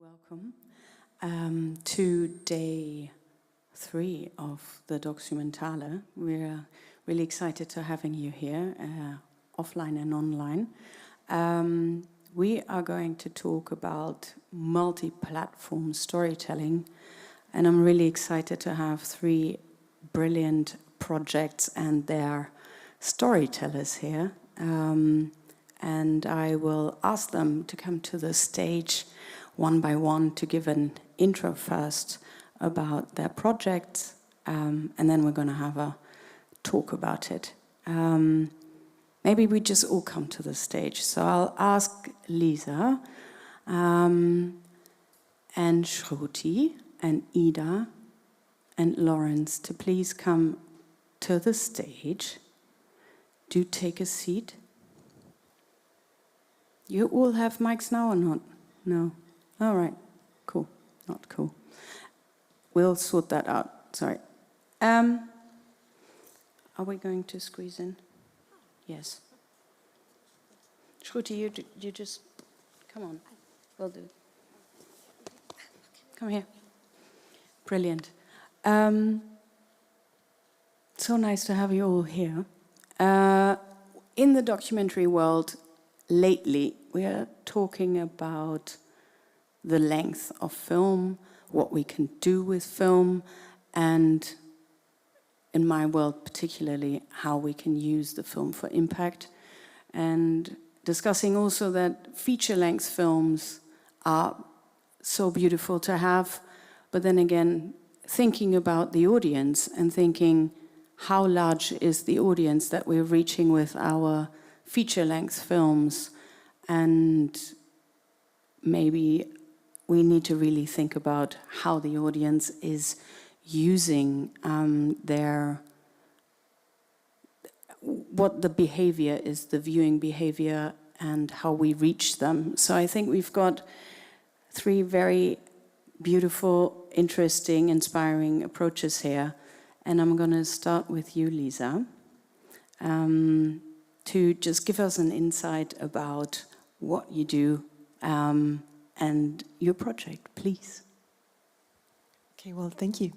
welcome to day 3 of the Documentale. We're really excited to having you here, offline and online. We are going to talk about multi-platform storytelling, and I'm really excited to have 3 brilliant projects and their storytellers here. And I will ask them to come to the stage one by one to give an intro first about their project, and then we're going to have a talk about it. Maybe we just all come to the stage. So I'll ask Lisa and Shruti and Ida and Lawrence to please come to the stage. Do take a seat. You all have mics now or not? No? All right. Cool. Not cool. We'll sort that out. Sorry. Are we going to squeeze in? Yes. Shruti, you just... Come on. We'll do. Come here. Brilliant. So nice to have you all here. In the documentary world, lately, we are talking about the length of film, what we can do with film, and in my world particularly, how we can use the film for impact. And discussing also that feature-length films are so beautiful to have, but then again, thinking about the audience and thinking how large is the audience that we're reaching with our feature-length films, and maybe we need to really think about how the audience is using what the behavior is, the viewing behavior, and how we reach them. So I think we've got 3 very beautiful, interesting, inspiring approaches here, and I'm going to start with you, Lisa, to just give us an insight about what you do and your project, please. Okay, well, thank you.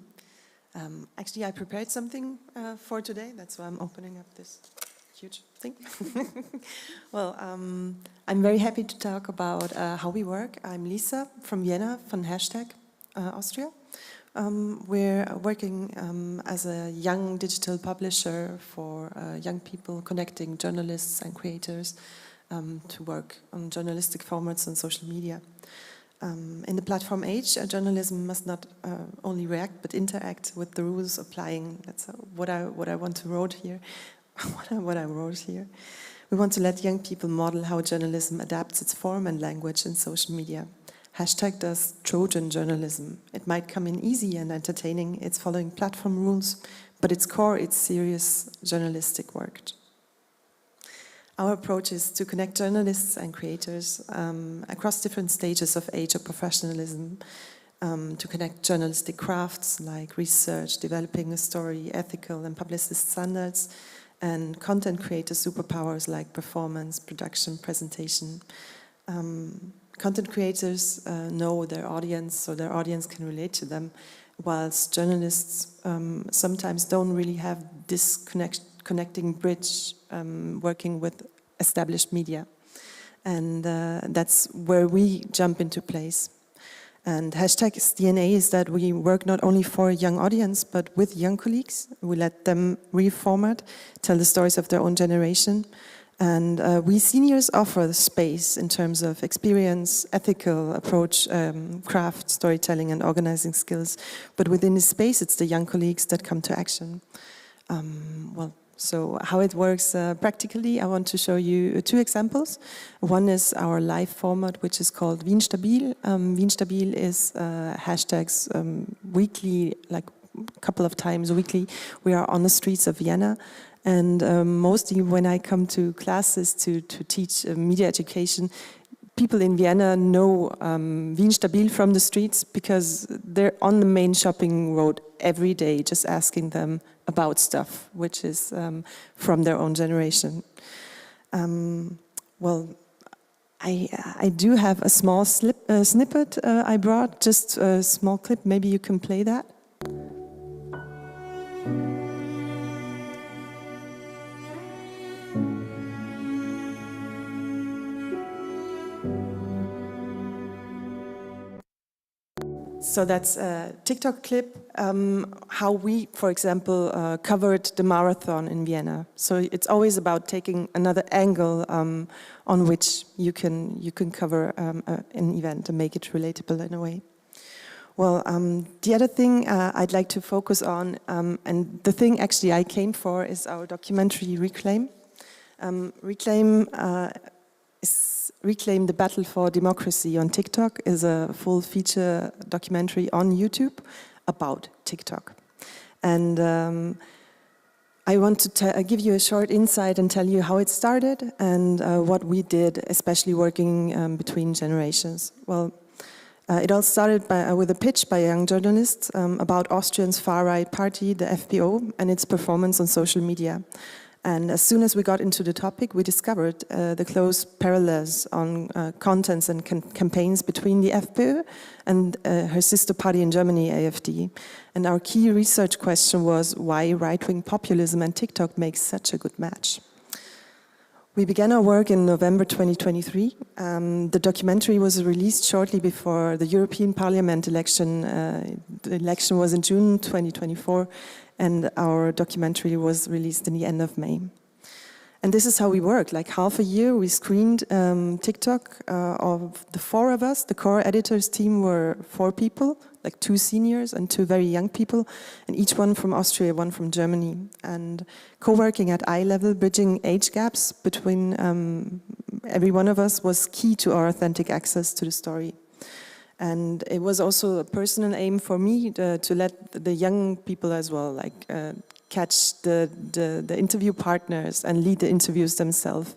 Actually, I prepared something for today. That's why I'm opening up this huge thing. Well, I'm very happy to talk about how we work. I'm Lisa from Vienna, from Austria. We're working as a young digital publisher for young people, connecting journalists and creators to work on journalistic formats on social media. In the platform age, journalism must not only react but interact with the rules applying. That's what I want to wrote here. what I wrote here. We want to let young people model how journalism adapts its form and language in social media. Hashtag does Trojan journalism. It might come in easy and entertaining. It's following platform rules, but its core, it's serious journalistic work. Our approach is to connect journalists and creators across different stages of age or professionalism, to connect journalistic crafts like research, developing a story, ethical and publicist standards, and content creator superpowers like performance, production, presentation. Content creators know their audience, so their audience can relate to them, whilst journalists sometimes don't really have this connecting bridge working with established media. And that's where we jump into place. And hashtag's DNA is that we work not only for a young audience, but with young colleagues. We let them reformat, tell the stories of their own generation. And we seniors offer the space in terms of experience, ethical approach, craft, storytelling, and organizing skills. But within this space, it's the young colleagues that come to action. So how it works practically, I want to show you 2 examples. One is our live format, which is called Wien Stabil. Wien Stabil is hashtag's weekly, like a couple of times weekly. We are on the streets of Vienna. And mostly when I come to classes to teach media education, people in Vienna know Wien Stabil from the streets because they're on the main shopping road every day, just asking them about stuff, which is from their own generation. Well, I do have a small snippet I brought, just a small clip. Maybe you can play that. So that's a TikTok clip, how we, for example, covered the marathon in Vienna. So it's always about taking another angle on which you can cover an event and make it relatable in a way. Well, the other thing I'd like to focus on, and the thing actually I came for, is our documentary Reclaim. Reclaim the Battle for Democracy on TikTok is a full feature documentary on YouTube about TikTok. And I want to give you a short insight and tell you how it started and what we did, especially working between generations. Well, it all started with a pitch by a young journalist about Austria's far-right party, the FPO, and its performance on social media. And as soon as we got into the topic, we discovered the close parallels on contents and campaigns between the FPÖ and her sister party in Germany, AfD. And our key research question was why right-wing populism and TikTok make such a good match. We began our work in November 2023. The documentary was released shortly before the European Parliament election. The election was in June 2024, and our documentary was released in the end of May. And this is how we worked. Like half a year, we screened TikTok of the four of us. The core editors team were 4 people, like 2 seniors and 2 very young people, and each one from Austria, one from Germany. And co-working at eye level, bridging age gaps between every one of us was key to our authentic access to the story. And it was also a personal aim for me to let the young people as well, like catch the interview partners and lead the interviews themselves.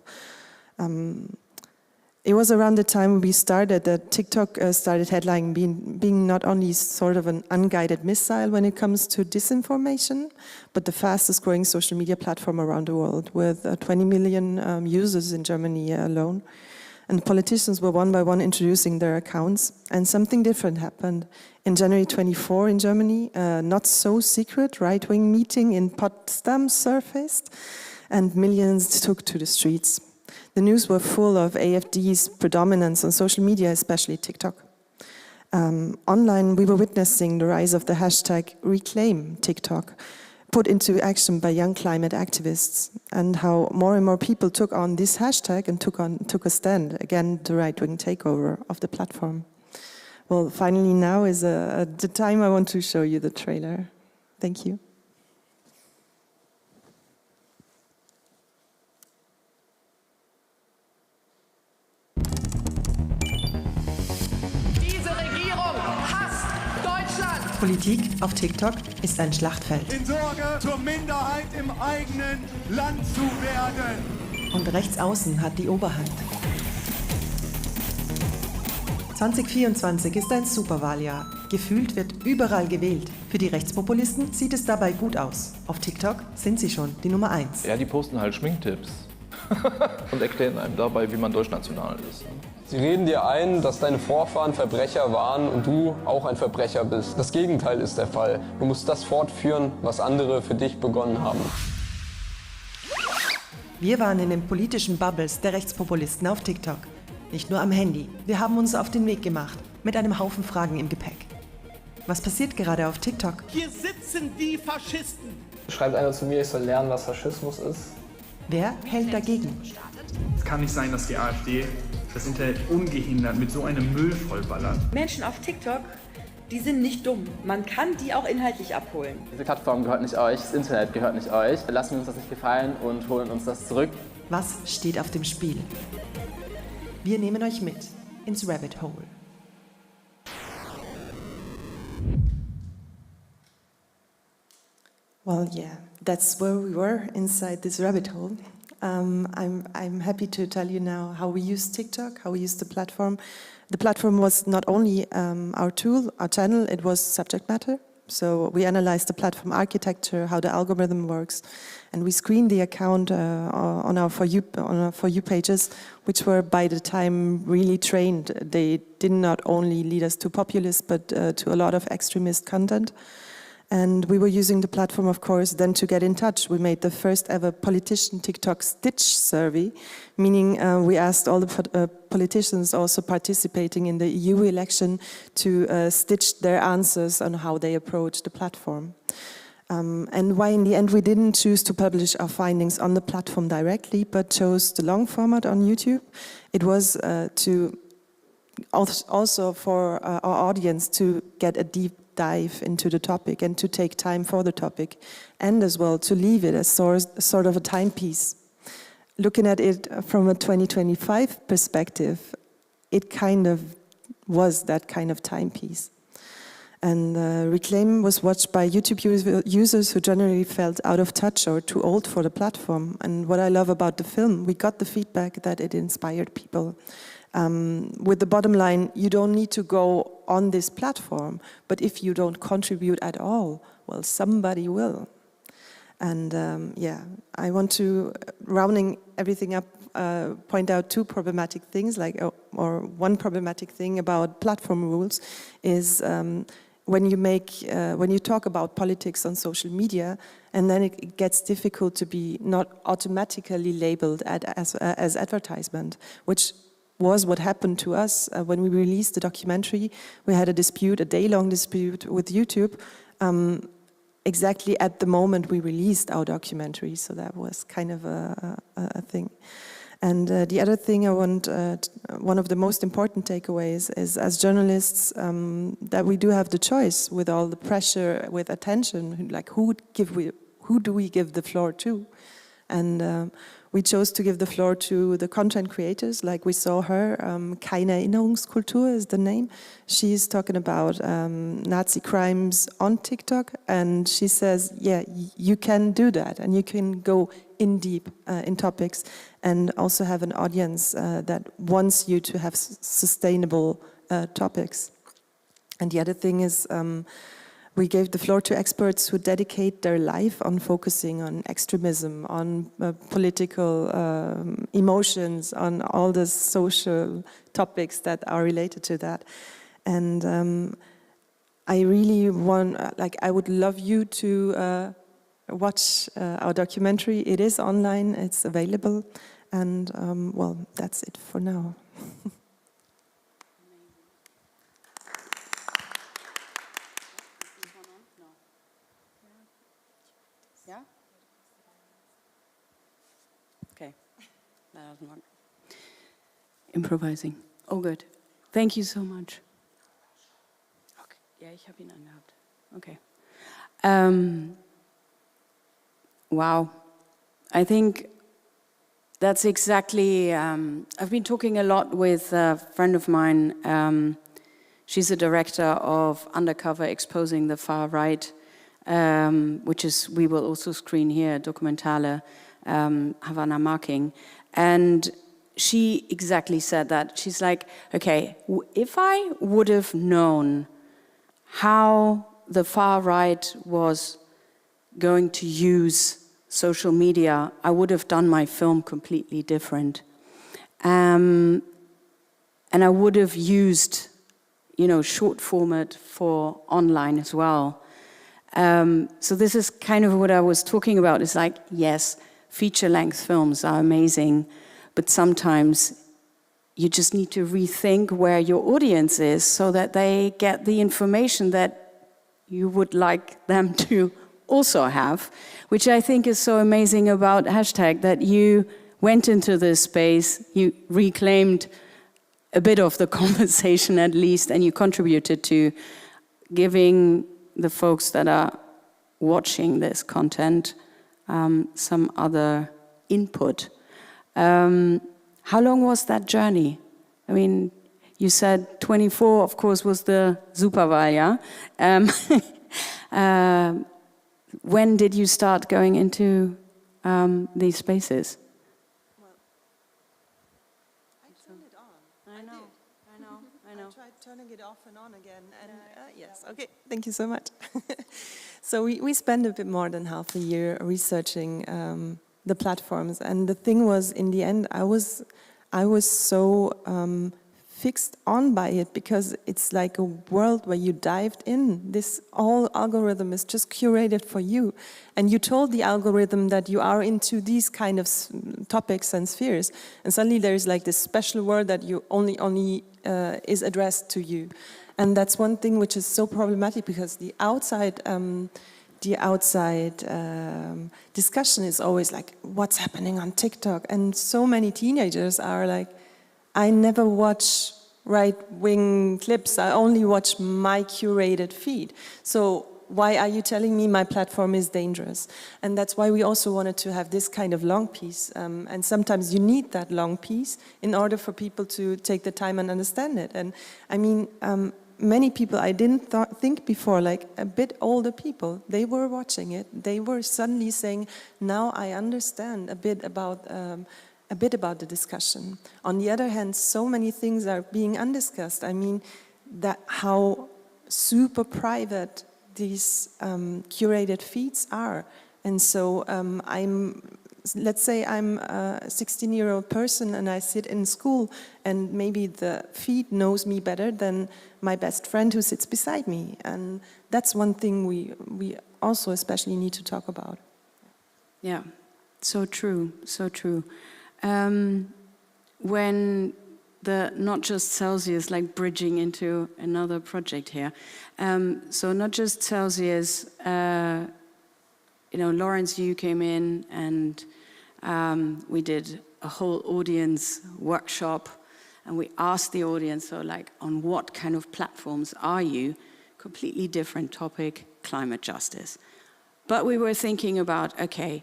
It was around the time we started that TikTok started headlining being not only sort of an unguided missile when it comes to disinformation, but the fastest growing social media platform around the world with 20 million users in Germany alone. And politicians were one by one introducing their accounts. And something different happened. In January 24 in Germany, a not so secret right-wing meeting in Potsdam surfaced and millions took to the streets. The news were full of AfD's predominance on social media, especially TikTok. Online, we were witnessing the rise of the hashtag Reclaim TikTok, put into action by young climate activists, and how more and more people took on this hashtag and took a stand against the right-wing takeover of the platform. Well, finally now is the time I want to show you the trailer. Thank you. Politik auf TikTok ist ein Schlachtfeld. In Sorge, zur Minderheit im eigenen Land zu werden. Und rechts außen hat die Oberhand. 2024 ist ein Superwahljahr. Gefühlt wird überall gewählt. Für die Rechtspopulisten sieht es dabei gut aus. Auf TikTok sind sie schon die Nummer 1. Ja, die posten halt Schminktipps und erklären einem dabei, wie man deutschnational ist. Sie reden dir ein, dass deine Vorfahren Verbrecher waren und du auch ein Verbrecher bist. Das Gegenteil ist der Fall. Du musst das fortführen, was andere für dich begonnen haben. Wir waren in den politischen Bubbles der Rechtspopulisten auf TikTok. Nicht nur am Handy. Wir haben uns auf den Weg gemacht, mit einem Haufen Fragen im Gepäck. Was passiert gerade auf TikTok? Hier sitzen die Faschisten. Schreibt einer zu mir, ich soll lernen, was Faschismus ist. Wer hält dagegen? Es kann nicht sein, dass die AfD das Internet ungehindert mit so einem Müll vollballert. Menschen auf TikTok, die sind nicht dumm. Man kann die auch inhaltlich abholen. Diese Plattform gehört nicht euch, das Internet gehört nicht euch. Lassen wir uns das nicht gefallen und holen uns das zurück. Was steht auf dem Spiel? Wir nehmen euch mit ins Rabbit Hole. Well, yeah, that's where we were, inside this rabbit hole. I'm happy to tell you now how we use TikTok, how we use the platform. The platform was not only our tool, our channel, it was subject matter. So we analyzed the platform architecture, how the algorithm works, and we screened the account on our For You pages, which were by the time really trained. They did not only lead us to populist, but to a lot of extremist content. And we were using the platform, of course, then to get in touch. We made the first ever politician TikTok Stitch survey, meaning we asked all the politicians also participating in the EU election to stitch their answers on how they approach the platform. And why in the end we didn't choose to publish our findings on the platform directly, but chose the long format on YouTube. It was to also for our audience to get a deep dive into the topic and to take time for the topic, and as well to leave it as sort of a timepiece. Looking at it from a 2025 perspective, it kind of was that kind of timepiece. And Reclaim was watched by YouTube users who generally felt out of touch or too old for the platform. And what I love about the film, we got the feedback that it inspired people. With the bottom line, you don't need to go on this platform, but if you don't contribute at all, well, somebody will. And yeah, I want to, rounding everything up, point out two problematic things, or one problematic thing about platform rules is when you talk about politics on social media, and then it gets difficult to be not automatically labeled as advertisement, which was what happened to us when we released the documentary. We had a dispute, a day-long dispute with YouTube, exactly at the moment we released our documentary, so that was kind of a thing. And the other thing I want, one of the most important takeaways is, as journalists, that we do have the choice with all the pressure, with attention, like who do we give the floor to? And we chose to give the floor to the content creators, like we saw her. Keine Erinnerungskultur is the name. She's talking about Nazi crimes on TikTok, and she says, yeah, you can do that, and you can go in deep in topics, and also have an audience that wants you to have sustainable topics. And the other thing is, we gave the floor to experts who dedicate their life on focusing on extremism, on political emotions, on all the social topics that are related to that. And I really I would love you to watch our documentary. It is online, it's available, and well, that's it for now. Yeah? Okay. That doesn't work. Improvising. Oh, good. Thank you so much. Okay. Ja, ich habe ihn angehabt. Okay. Wow. I think that's exactly... I've been talking a lot with a friend of mine. She's a director of Undercover Exposing the Far Right, which is, we will also screen here, Dokumentale Havana Marking. And she exactly said that. She's like, okay, if I would have known how the far right was going to use social media, I would have done my film completely different. And I would have used, short format for online as well. So this is kind of what I was talking about. It's like, yes, feature-length films are amazing, but sometimes you just need to rethink where your audience is so that they get the information that you would like them to also have, which I think is so amazing about hashtag, that you went into this space, you reclaimed a bit of the conversation at least, and you contributed to giving the folks that are watching this content some other input. How long was that journey? I mean, you said 24, of course, was the Superwahl, yeah? When did you start going into these spaces? Well, I turned it on. I know. I know. I tried turning it off and on again, and yes, okay, thank you so much. So we spent a bit more than half a year researching the platforms, and the thing was, in the end, I was so fixed on by it, because it's like a world where you dived in. This whole algorithm is just curated for you, and you told the algorithm that you are into these kind of topics and spheres, and suddenly there's like this special word that you only is addressed to you. And that's one thing which is so problematic, because the outside discussion is always like, what's happening on TikTok? And so many teenagers are like, I never watch right-wing clips, I only watch my curated feed. So why are you telling me my platform is dangerous? And that's why we also wanted to have this kind of long piece. And sometimes you need that long piece in order for people to take the time and understand it. And I mean, many people I didn't think before, like a bit older people, they were watching it. They were suddenly saying, now I understand a bit about the discussion. On the other hand, so many things are being undiscussed. I mean, that how super private these curated feeds are. And so let's say I'm a 16-year-old person and I sit in school, and maybe the feed knows me better than my best friend who sits beside me. And that's one thing we also especially need to talk about. Yeah, so true, so true. When the Not Just Celsius, like bridging into another project here. So Not Just Celsius, Lawrence, you came in and we did a whole audience workshop, and we asked the audience, so like, on what kind of platforms are you? Completely different topic, climate justice. But we were thinking about, okay,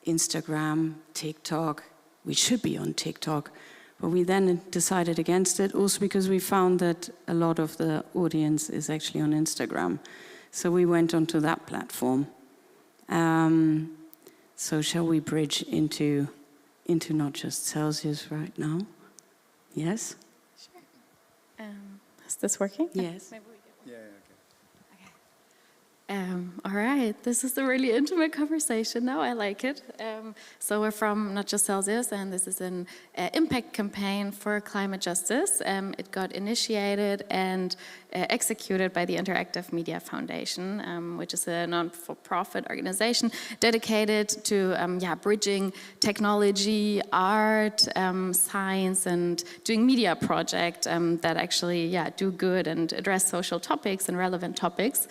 Instagram, TikTok, we should be on TikTok. But we then decided against it, also because we found that a lot of the audience is actually on Instagram. So we went onto that platform. So shall we bridge into Not Just Celsius right now? Yes? Sure. Is this working? Yes. Maybe we get one. Yeah, All right, this is a really intimate conversation now, I like it. So we're from Not Just Celsius, and this is an impact campaign for climate justice. It got initiated and executed by the Interactive Media Foundation, which is a non-for-profit organization dedicated to bridging technology, art, science, and doing media projects that actually do good and address social topics and relevant topics.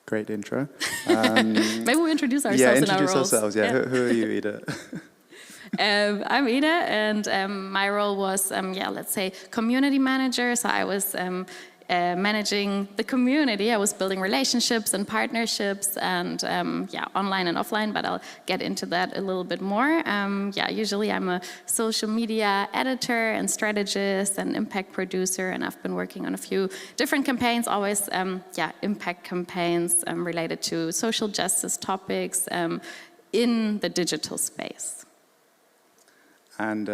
Great intro. Maybe we introduce ourselves in our roles. Ourselves. Yeah. Who are you, Ida? I'm Ida, and my role was, let's say, community manager. So I was managing the community. I was building relationships and partnerships, and online and offline. But I'll get into that a little bit more. Usually I'm a social media editor and strategist and impact producer, and I've been working on a few different campaigns. Always, impact campaigns related to social justice topics in the digital space. And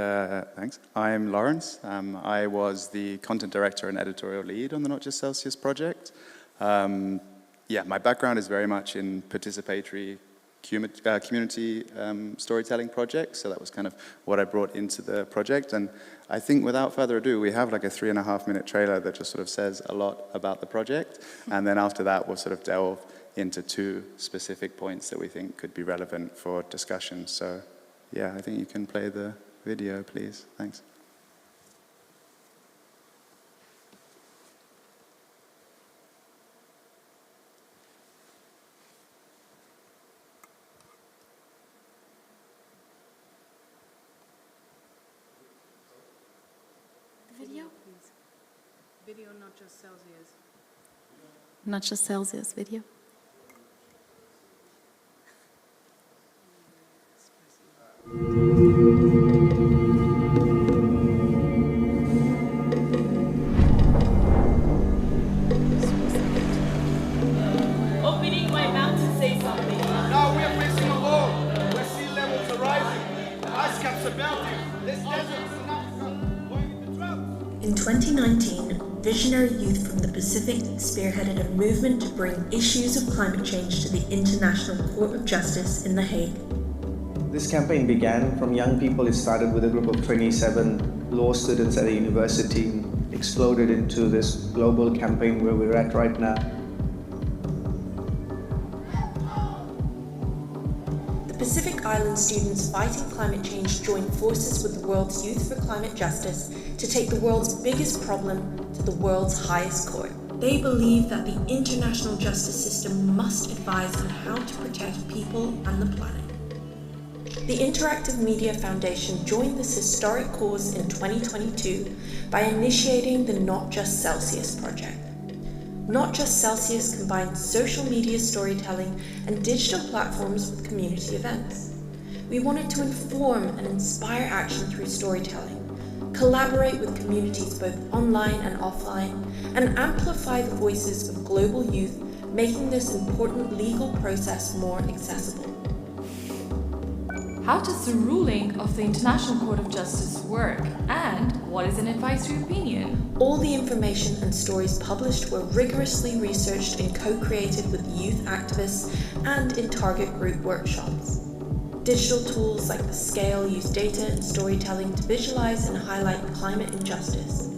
thanks. I'm Lawrence. I was the content director and editorial lead on the Not Just Celsius project. My background is very much in participatory community storytelling projects, so that was kind of what I brought into the project. And I think without further ado, we have like a 3.5-minute trailer that just sort of says a lot about the project. And then after that, we'll sort of delve into 2 specific points that we think could be relevant for discussion. So yeah, I think you can play the video, please. Thanks. Video? Video, Not Just Celsius. Not Just Celsius video. Opening my mouth to say something. Now we're facing a wall where sea levels are rising, ice caps are melting. This desert is not going In 2019, visionary youth from the Pacific spearheaded a movement to bring issues of climate change to the International Court of Justice in The Hague. This campaign began from young people. It started with a group of 27 law students at a university, exploded into this global campaign where we're at right now. Pacific Island students fighting climate change joined forces with the world's Youth for Climate Justice to take the world's biggest problem to the world's highest court. They believe that the international justice system must advise on how to protect people and the planet. The Interactive Media Foundation joined this historic cause in 2022 by initiating the Not Just Celsius project. Not Just Celsius combines social media storytelling and digital platforms with community events. We wanted to inform and inspire action through storytelling, collaborate with communities both online and offline, and amplify the voices of global youth, making this important legal process more accessible. How does the ruling of the International Court of Justice work, and what is an advisory opinion? All the information and stories published were rigorously researched and co-created with youth activists and in target group workshops. Digital tools like the Scale use data and storytelling to visualize and highlight climate injustice.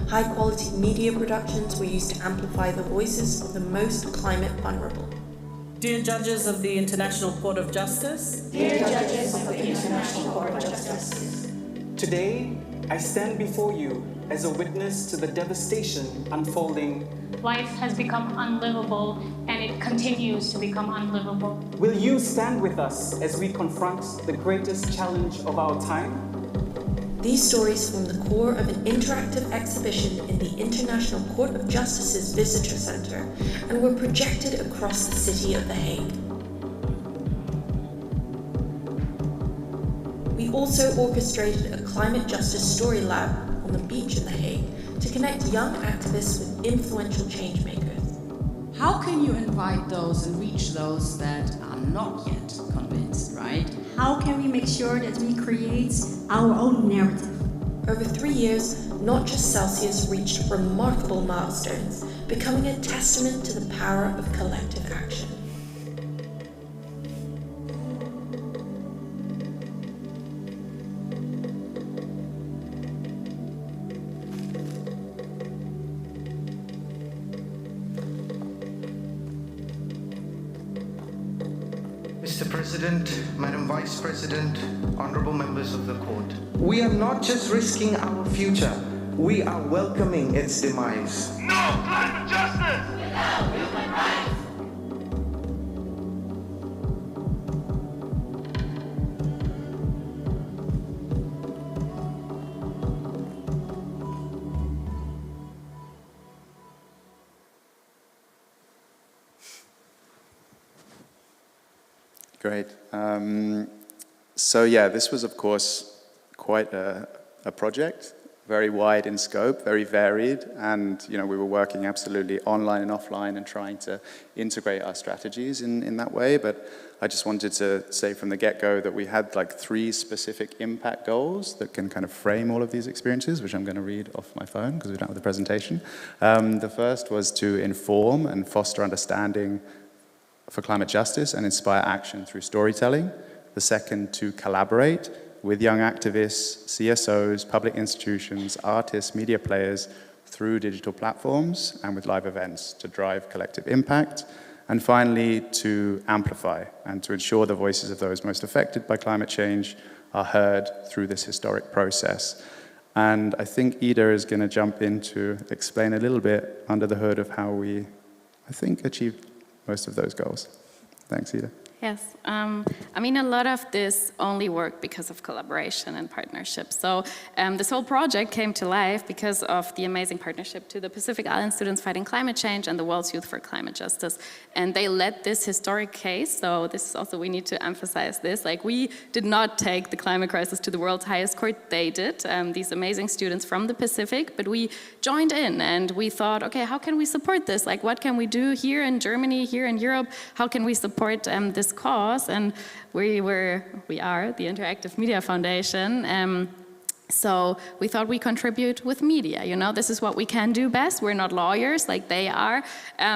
High-quality media productions were used to amplify the voices of the most climate vulnerable. Dear judges of the International Court of Justice. Dear judges of the International Court of Justice. Today, I stand before you as a witness to the devastation unfolding. Life has become unlivable, and it continues to become unlivable. Will you stand with us as we confront the greatest challenge of our time? These stories form the core of an interactive exhibition in the International Court of Justice's Visitor Center and were projected across the city of The Hague. We also orchestrated a climate justice story lab on the beach in The Hague to connect young activists with influential change makers. How can you invite those and reach those that are not yet convinced, right? How can we make sure that we create our own narrative? Over 3 years, Not Just Celsius reached remarkable milestones, becoming a testament to the power of collective action. Mr. President, Madam Vice President, honorable members of the court. We are not just risking our future, we are welcoming its demise. No climate justice! Without human rights! Great. So yeah, this was of course quite a project, very wide in scope, very varied, and we were working absolutely online and offline and trying to integrate our strategies in that way. But I just wanted to say from the get-go that we had like 3 specific impact goals that can kind of frame all of these experiences, which I'm going to read off my phone because we don't have the presentation. The first was to inform and foster understanding for climate justice and inspire action through storytelling. The second, to collaborate with young activists, CSOs, public institutions, artists, media players through digital platforms and with live events to drive collective impact. And finally, to amplify and to ensure the voices of those most affected by climate change are heard through this historic process. And I think Ida is going to jump in to explain a little bit under the hood of how we, I think, achieved most of those goals. Thanks, Ida. Yes, I mean, a lot of this only worked because of collaboration and partnership. So this whole project came to life because of the amazing partnership to the Pacific Island Students Fighting Climate Change and the World's Youth for Climate Justice. And they led this historic case, so this is also, we need to emphasize this, like we did not take the climate crisis to the world's highest court, they did, these amazing students from the Pacific, but we joined in and we thought, okay, how can we support this? Like what can we do here in Germany, here in Europe? How can we support this cause, and we are the Interactive Media Foundation. So we thought we contribute with media, you know, this is what we can do best. We're not lawyers like they are.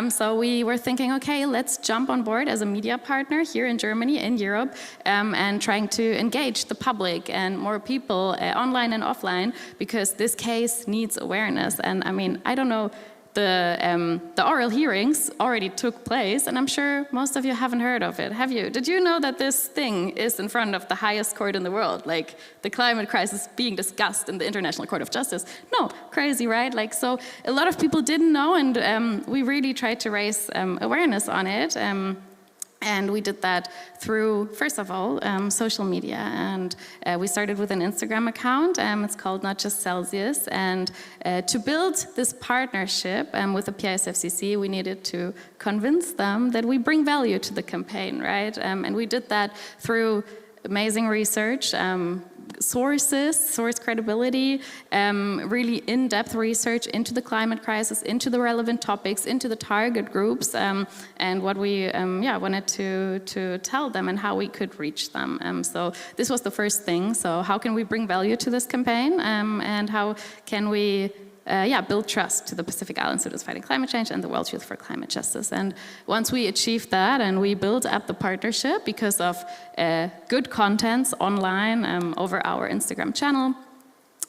So we were thinking, okay, let's jump on board as a media partner here in Germany, in Europe, and trying to engage the public and more people online and offline, because this case needs awareness. And I mean, I don't know, the oral hearings already took place, and I'm sure most of you haven't heard of it. Have you? Did you know that this thing is in front of the highest court in the world? Like, the climate crisis being discussed in the International Court of Justice? No, crazy, right? Like, so a lot of people didn't know, and we really tried to raise awareness on it. And we did that through, first of all, social media. And we started with an Instagram account. It's called Not Just Celsius. And to build this partnership with the PISFCC, we needed to convince them that we bring value to the campaign, right? And we did that through amazing research, source credibility, really in-depth research into the climate crisis, into the relevant topics, into the target groups, and what we wanted to tell them and how we could reach them. So this was the first thing. So how can we bring value to this campaign, and how can we build trust to the Pacific Island students fighting climate change and the World's Youth for Climate Justice. And once we achieved that and we built up the partnership because of good contents online over our Instagram channel,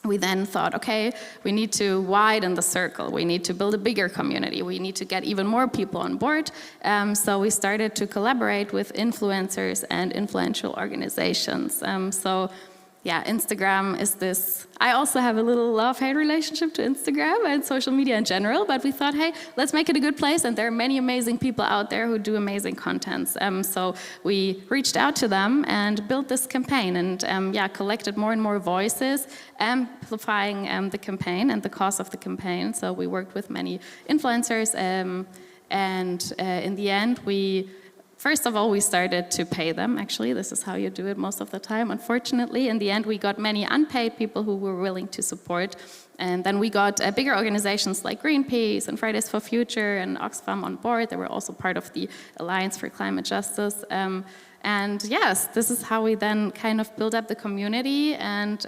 we then thought, okay, we need to widen the circle. We need to build a bigger community. We need to get even more people on board. So we started to collaborate with influencers and influential organizations. Yeah, Instagram is this. I also have a little love-hate relationship to Instagram and social media in general, but we thought, hey, let's make it a good place, and there are many amazing people out there who do amazing contents. So we reached out to them and built this campaign, and collected more and more voices, amplifying the campaign and the cause of the campaign. So we worked with many influencers, and in the end, first of all, we started to pay them, actually. This is how you do it most of the time, unfortunately. In the end, we got many unpaid people who were willing to support. And then we got bigger organizations like Greenpeace and Fridays for Future and Oxfam on board. They were also part of the Alliance for Climate Justice. And yes, this is how we then kind of build up the community. And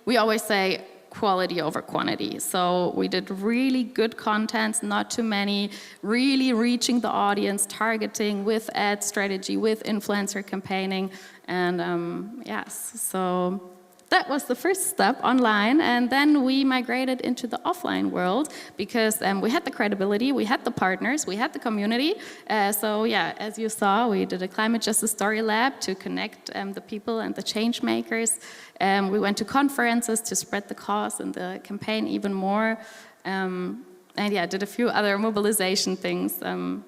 we always say, quality over quantity. So we did really good content, not too many, really reaching the audience, targeting with ad strategy, with influencer campaigning. And yes, so that was the first step online. And then we migrated into the offline world because we had the credibility, we had the partners, we had the community. So yeah, as you saw, we did a Climate Justice Story Lab to connect the people and the change makers. We went to conferences to spread the cause and the campaign even more. And yeah, did a few other mobilization things. And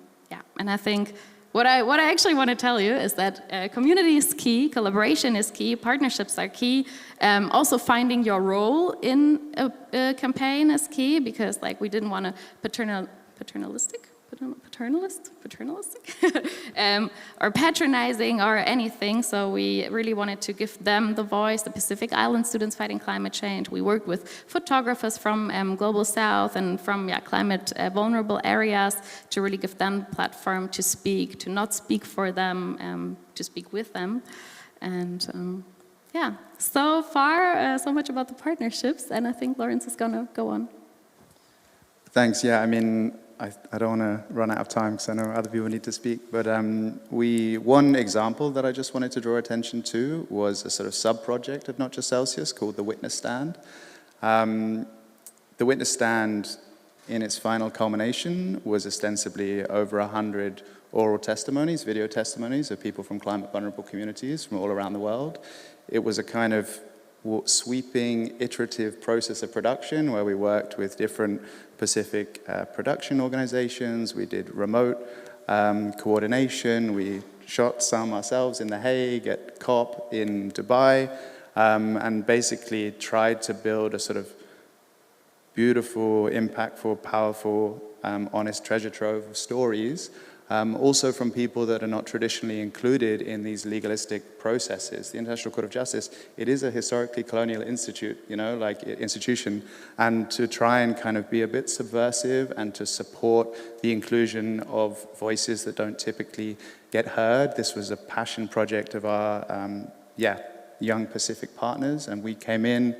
I think what I actually want to tell you is that community is key, collaboration is key, partnerships are key. Also finding your role in a campaign is key, because like we didn't want to paternalistic or patronizing or anything. So we really wanted to give them the voice, the Pacific Island students fighting climate change. We worked with photographers from Global South and from climate vulnerable areas to really give them the platform to speak, to not speak for them, to speak with them. And so far, so much about the partnerships, and I think Lawrence is gonna go on. Thanks, yeah, I mean, I don't want to run out of time because I know other people need to speak, but one example that I just wanted to draw attention to was a sort of sub-project of Not Just Celsius called the Witness Stand. The Witness Stand, in its final culmination, was ostensibly over 100 oral testimonies, video testimonies of people from climate vulnerable communities from all around the world. It was a kind of sweeping, iterative process of production where we worked with different Pacific production organizations. We did remote coordination. We shot some ourselves in The Hague, at COP in Dubai, and basically tried to build a sort of beautiful, impactful, powerful, honest treasure trove of stories also from people that are not traditionally included in these legalistic processes. The International Court of Justice, it is a historically colonial institution, and to try and kind of be a bit subversive and to support the inclusion of voices that don't typically get heard. This was a passion project of our young Pacific partners, and we came in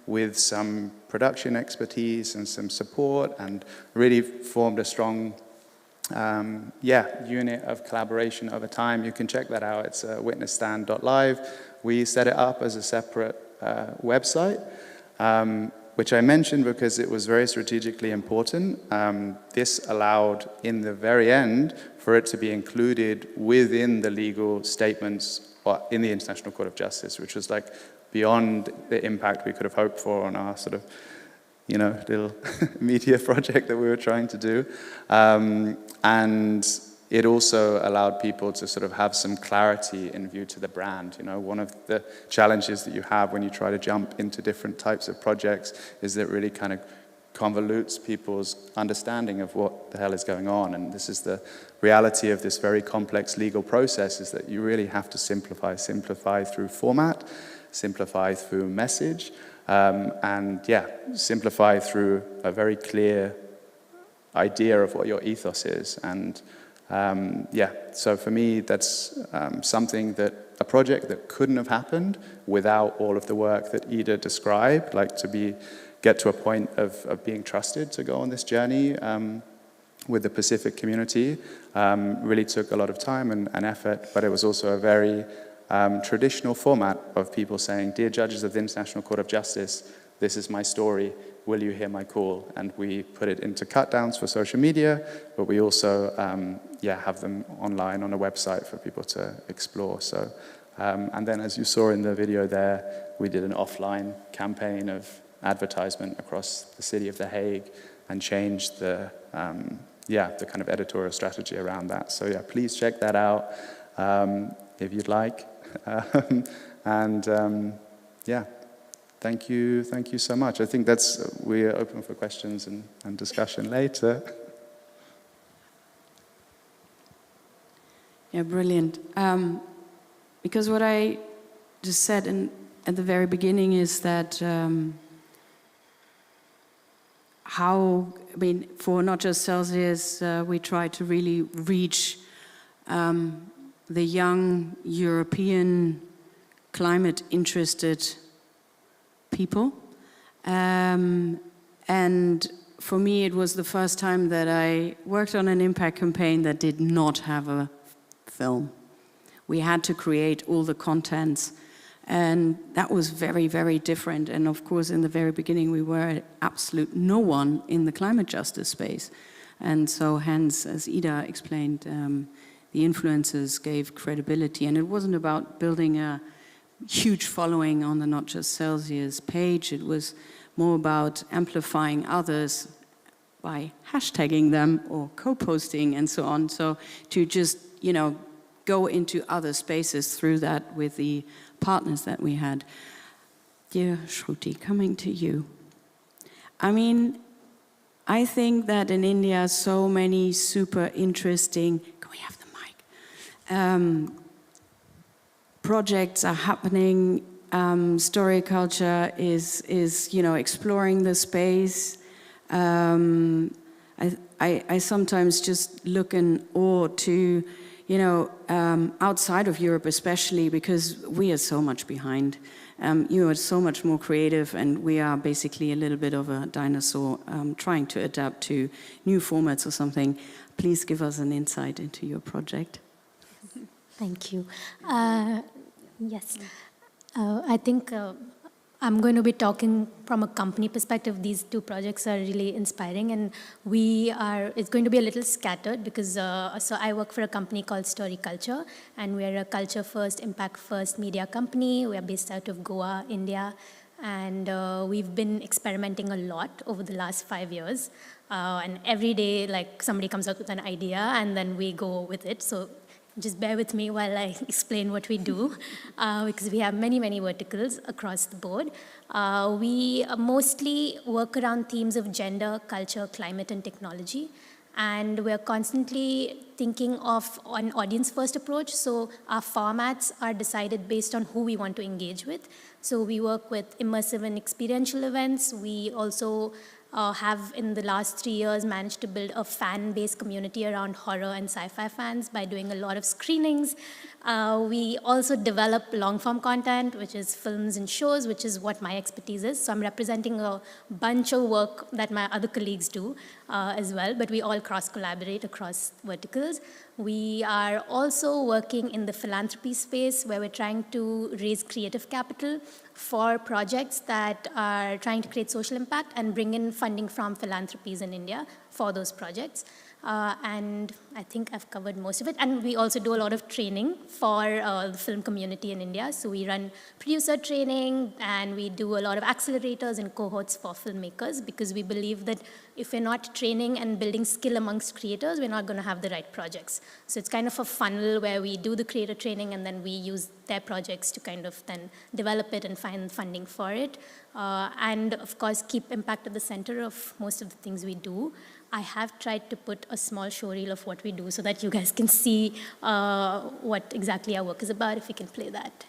with some production expertise and some support and really formed a strong unit of collaboration over time. You can check that out. It's witnessstand.live. We set it up as a separate website, which I mentioned because it was very strategically important. This allowed, in the very end, for it to be included within the legal statements in the International Court of Justice, which was like beyond the impact we could have hoped for on our sort of little media project that we were trying to do. And it also allowed people to sort of have some clarity in view to the brand. One of the challenges that you have when you try to jump into different types of projects is that it really kind of convolutes people's understanding of what the hell is going on. And this is the reality of this very complex legal process, is that you really have to simplify through format, simplify through message, and simplify through a very clear idea of what your ethos is. And so for me, that's a project that couldn't have happened without all of the work that Ida described, like to get to a point of being trusted to go on this journey with the Pacific community. Really took a lot of time and effort, but it was also a very traditional format of people saying, "Dear judges of the International Court of Justice, this is my story, will you hear my call?" And we put it into cut downs for social media, but we also have them online on a website for people to explore. So, and then as you saw in the video there, we did an offline campaign of advertisement across the city of The Hague and changed the kind of editorial strategy around that. So please check that out if you'd like. Thank you so much. I think we're open for questions and discussion later. Yeah, brilliant. Because what I just said at the very beginning is that for Not Just Celsius, we try to really reach the young European climate-interested people. And for me, it was the first time that I worked on an impact campaign that did not have a film. We had to create all the contents, and that was very, very different. And of course, in the very beginning, we were absolute no one in the climate justice space. And so hence, as Ida explained, the influencers gave credibility. And it wasn't about building a huge following on the Not Just Celsius page. It was more about amplifying others by hashtagging them or co-posting and so on. So to just, go into other spaces through that with the partners that we had. Dear Shruti, coming to you. I think that in India, so many super interesting, can we have the mic? Projects are happening. Story culture is exploring the space. I sometimes just look in awe to, outside of Europe especially, because we are so much behind. You are so much more creative, and we are basically a little bit of a dinosaur trying to adapt to new formats or something. Please give us an insight into your project. Thank you. Yes, I think I'm going to be talking from a company perspective. These two projects are really inspiring, and it's going to be a little scattered because, so I work for a company called Story Culture, and we're a culture first, impact first media company. We are based out of Goa, India, and we've been experimenting a lot over the last 5 years. And every day, somebody comes up with an idea, and then we go with it. So just bear with me while I explain what we do, because we have many, many verticals across the board. We mostly work around themes of gender, culture, climate, and technology. And we're constantly thinking of an audience-first approach. So our formats are decided based on who we want to engage with. So we work with immersive and experiential events. We also have, in the last 3 years, managed to build a fan-based community around horror and sci-fi fans by doing a lot of screenings. We also develop long-form content, which is films and shows, which is what my expertise is. So I'm representing a bunch of work that my other colleagues do as well, but we all cross-collaborate across verticals. We are also working in the philanthropy space, where we're trying to raise creative capital for projects that are trying to create social impact and bring in funding from philanthropies in India for those projects. And I think I've covered most of it. And we also do a lot of training for the film community in India. So we run producer training, and we do a lot of accelerators and cohorts for filmmakers, because we believe that if we're not training and building skill amongst creators, we're not going to have the right projects. So it's kind of a funnel where we do the creator training, and then we use their projects to kind of then develop it and find funding for it. And of course, keep impact at the center of most of the things we do. I have tried to put a small showreel of what we do so that you guys can see what exactly our work is about, if we can play that.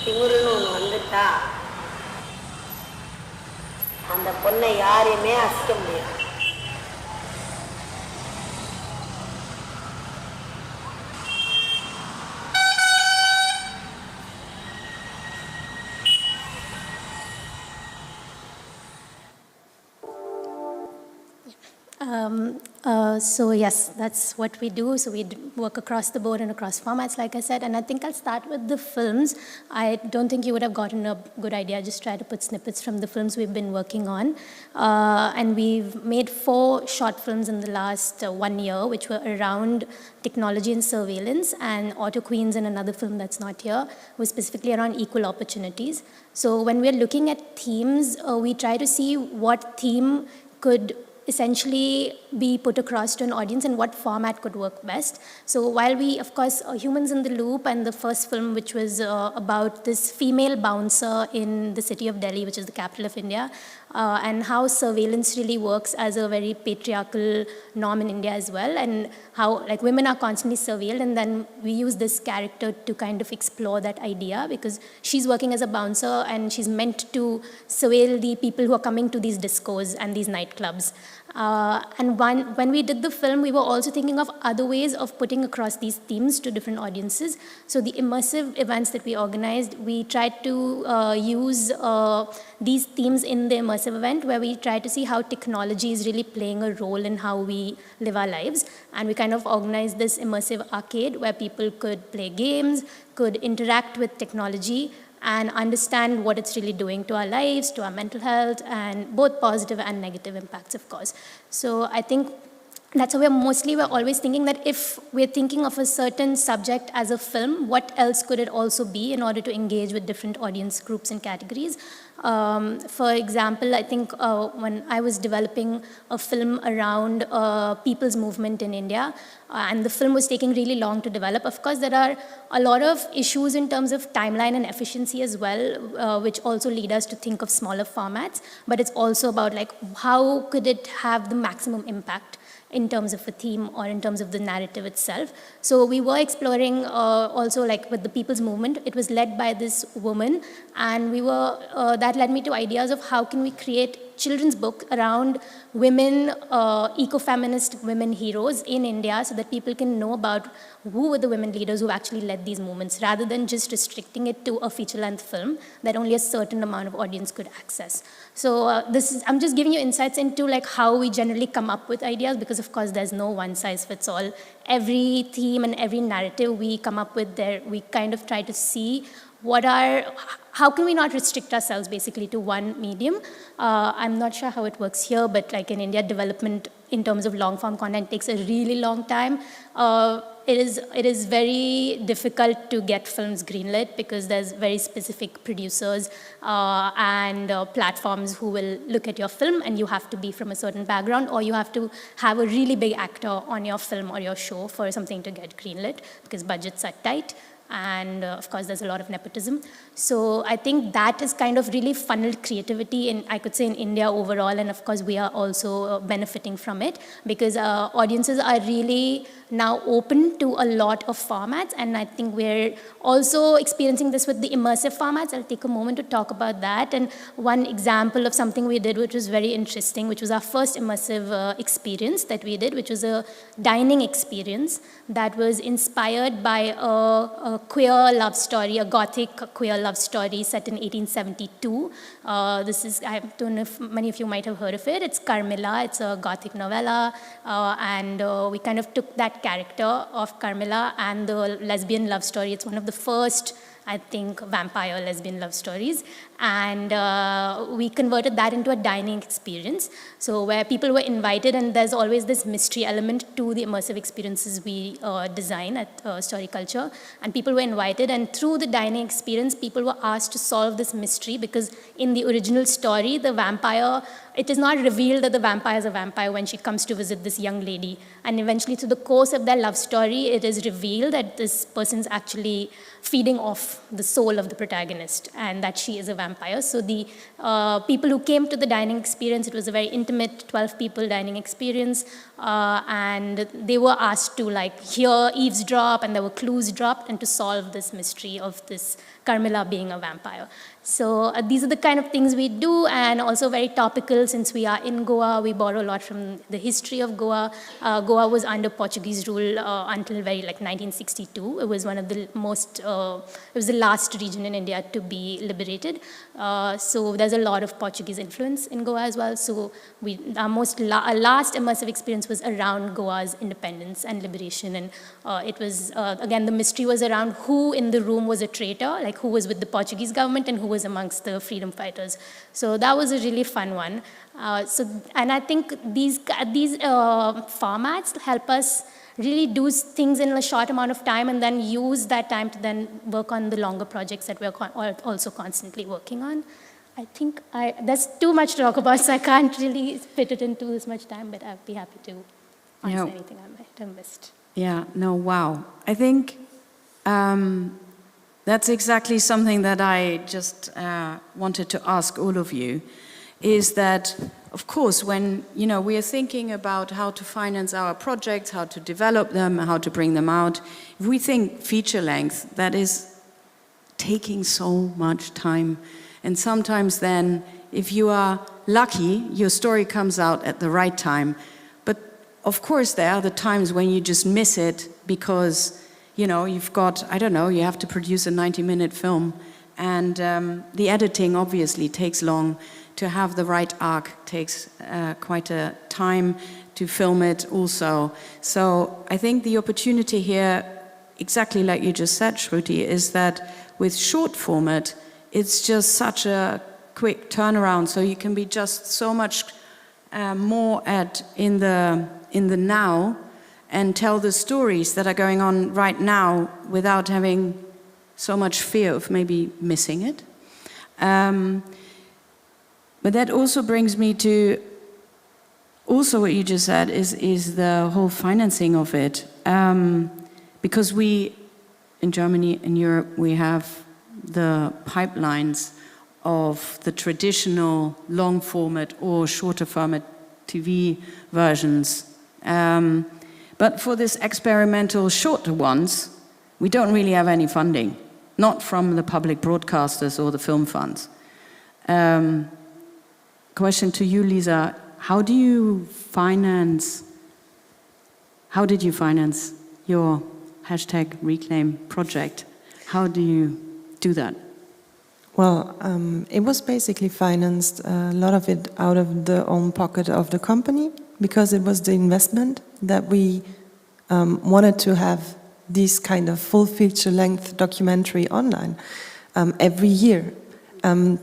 திமிருன்னு ஒன்று வந்துட்டா அந்த பொண்ணை யாரையுமே அசைக்க முடியாது. So yes, that's what we do. So we work across the board and across formats, like I said. And I think I'll start with the films. I don't think you would have gotten a good idea. I just try to put snippets from the films we've been working on. And we've made 4 short films in the last 1 year, which were around technology and surveillance, and Auto Queens, and another film that's not here was specifically around equal opportunities. So when we're looking at themes, we try to see what theme could essentially be put across to an audience and what format could work best. So while we, of course, Humans in the Loop and the first film, which was about this female bouncer in the city of Delhi, which is the capital of India, and how surveillance really works as a very patriarchal norm in India as well, and how like women are constantly surveilled, and then we use this character to kind of explore that idea because she's working as a bouncer and she's meant to surveil the people who are coming to these discos and these nightclubs. And when we did the film, we were also thinking of other ways of putting across these themes to different audiences. So the immersive events that we organized, we tried to use these themes in the immersive event where we try to see how technology is really playing a role in how we live our lives. And we kind of organized this immersive arcade where people could play games, could interact with technology, and understand what it's really doing to our lives, to our mental health, and both positive and negative impacts, of course. So I think that's why we're always thinking that if we're thinking of a certain subject as a film, what else could it also be in order to engage with different audience groups and categories? For example, I think when I was developing a film around people's movement in India, and the film was taking really long to develop. Of course, there are a lot of issues in terms of timeline and efficiency as well, which also lead us to think of smaller formats, but it's also about like how could it have the maximum impact in terms of a theme or in terms of the narrative itself. So we were exploring also like with the people's movement. It was led by this woman, and we were that led me to ideas of how can we create children's book around women, eco-feminist women heroes in India so that people can know about who were the women leaders who actually led these movements rather than just restricting it to a feature-length film that only a certain amount of audience could access. So I'm just giving you insights into like how we generally come up with ideas because of course there's no one-size-fits-all. Every theme and every narrative we come up with there, we kind of try to see how can we not restrict ourselves basically to one medium? I'm not sure how it works here, but like in India, development in terms of long-form content takes a really long time. It is very difficult to get films greenlit because there's very specific producers and platforms who will look at your film, and you have to be from a certain background, or you have to have a really big actor on your film or your show for something to get greenlit because budgets are tight. And of course, there's a lot of nepotism. So I think that is kind of really funneled creativity in, I could say, in India overall. And of course, we are also benefiting from it because audiences are really now open to a lot of formats. And I think we're also experiencing this with the immersive formats. I'll take a moment to talk about that. And one example of something we did, which was very interesting, which was our first immersive experience that we did, which was a dining experience that was inspired by a queer love story, a gothic queer love story set in 1872. I don't know if many of you might have heard of it. It's Carmilla. It's a gothic novella. And we kind of took that character of Carmilla and the lesbian love story. It's one of the first, I think, vampire lesbian love stories. And we converted that into a dining experience. So where people were invited, and there's always this mystery element to the immersive experiences we design at Story Culture. And people were invited, and through the dining experience, people were asked to solve this mystery because in the original story, the vampire it is not revealed that the vampire is a vampire when she comes to visit this young lady. And eventually, through the course of their love story, it is revealed that this person's actually feeding off the soul of the protagonist and that she is a vampire. So the people who came to the dining experience, it was a very intimate 12 people dining experience, and they were asked to like hear, eavesdrop, and there were clues dropped, and to solve this mystery of this Carmilla being a vampire. So these are the kind of things we do, and also very topical since we are in Goa. We borrow a lot from the history of Goa. Goa was under Portuguese rule until very like 1962. It was one of the most, it was the last region in India to be liberated. So there's a lot of Portuguese influence in Goa as well. So our last immersive experience was around Goa's independence and liberation. And it was, again, the mystery was around who in the room was a traitor, like who was with the Portuguese government and who was amongst the freedom fighters. So that was a really fun one. And I think these formats help us really do things in a short amount of time and then use that time to then work on the longer projects that we're also constantly working on. I think there's too much to talk about, so I can't really fit it into this much time, but I'd be happy to answer anything I might have missed. Yeah, no, wow. I think that's exactly something that I just wanted to ask all of you, is that, of course, when we are thinking about how to finance our projects, how to develop them, how to bring them out, if we think feature length, that is taking so much time. And sometimes then, if you are lucky, your story comes out at the right time. But of course, there are the times when you just miss it because you've got, I don't know, you have to produce a 90-minute film, and the editing obviously takes long. To have the right arc takes quite a time to film it also. So I think the opportunity here, exactly like you just said, Shruti, is that with short format, it's just such a quick turnaround. So you can be just so much more in the now, and tell the stories that are going on right now without having so much fear of maybe missing it. But that also brings me to also what you just said is the whole financing of it. Because we, in Germany, in Europe, we have the pipelines of the traditional long format or shorter format TV versions. But for this experimental shorter ones, we don't really have any funding, not from the public broadcasters or the film funds. Question to you, Lisa, how did you finance your #Reclaim project? How do you do that? Well, it was basically financed, a lot of it out of the own pocket of the company, because it was the investment that we wanted to have this kind of full feature length documentary online every year.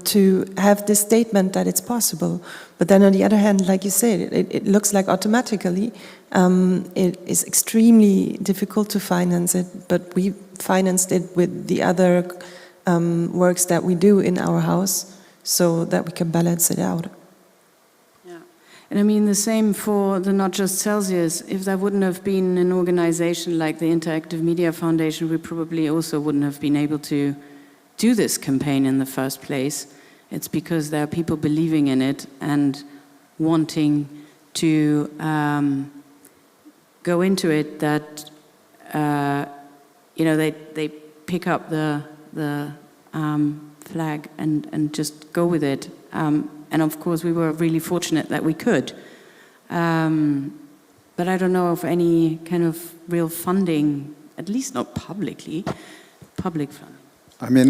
To have this statement that it's possible. But then on the other hand, like you said, it looks like automatically it is extremely difficult to finance it, but we financed it with the other works that we do in our house so that we can balance it out. Yeah, and I mean the same for the Not Just Celsius. If there wouldn't have been an organization like the Interactive Media Foundation, we probably also wouldn't have been able to do this campaign in the first place. It's because there are people believing in it and wanting to go into it that they pick up the flag and just go with it. And of course, we were really fortunate that we could. But I don't know of any kind of real funding, at least not public funding. I mean,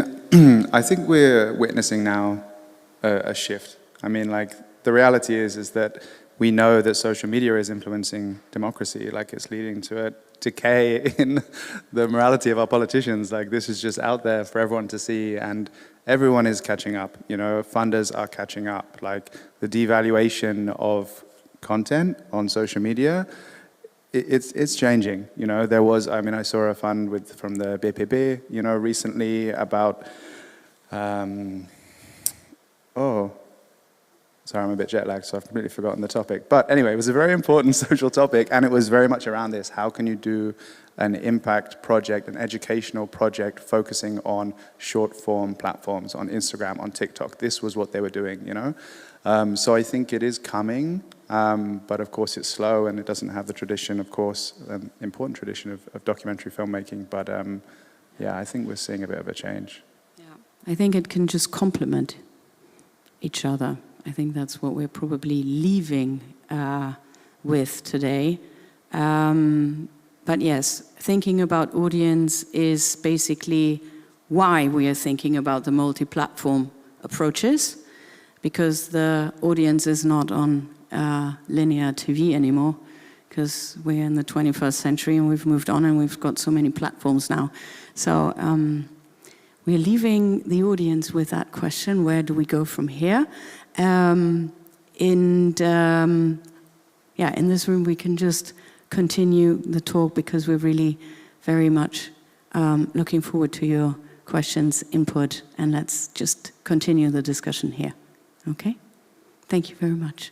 I think we're witnessing now a shift. I mean, like, the reality is that we know that social media is influencing democracy, like it's leading to a decay in the morality of our politicians. Like, this is just out there for everyone to see, and everyone is catching up. Funders are catching up. Like, the devaluation of content on social media, it's changing. There was, I saw a fund from the BPP, recently about, Sorry, I'm a bit jet lagged, so I've completely forgotten the topic. But anyway, it was a very important social topic, and it was very much around this. How can you do an impact project, an educational project, focusing on short-form platforms, on Instagram, on TikTok? This was what they were doing, you know? So I think it is coming, but of course it's slow, and it doesn't have the tradition, of course, important tradition of documentary filmmaking. But yeah, I think we're seeing a bit of a change. Yeah. I think it can just complement each other. I think that's what we're probably leaving with today. But yes, thinking about audience is basically why we are thinking about the multi-platform approaches, because the audience is not on linear TV anymore, because we're in the 21st century and we've moved on and we've got so many platforms now. So we're leaving the audience with that question, where do we go from here? Yeah, in this room we can just continue the talk, because we're really very much looking forward to your questions, input, and let's just continue the discussion here. Okay? Thank you very much.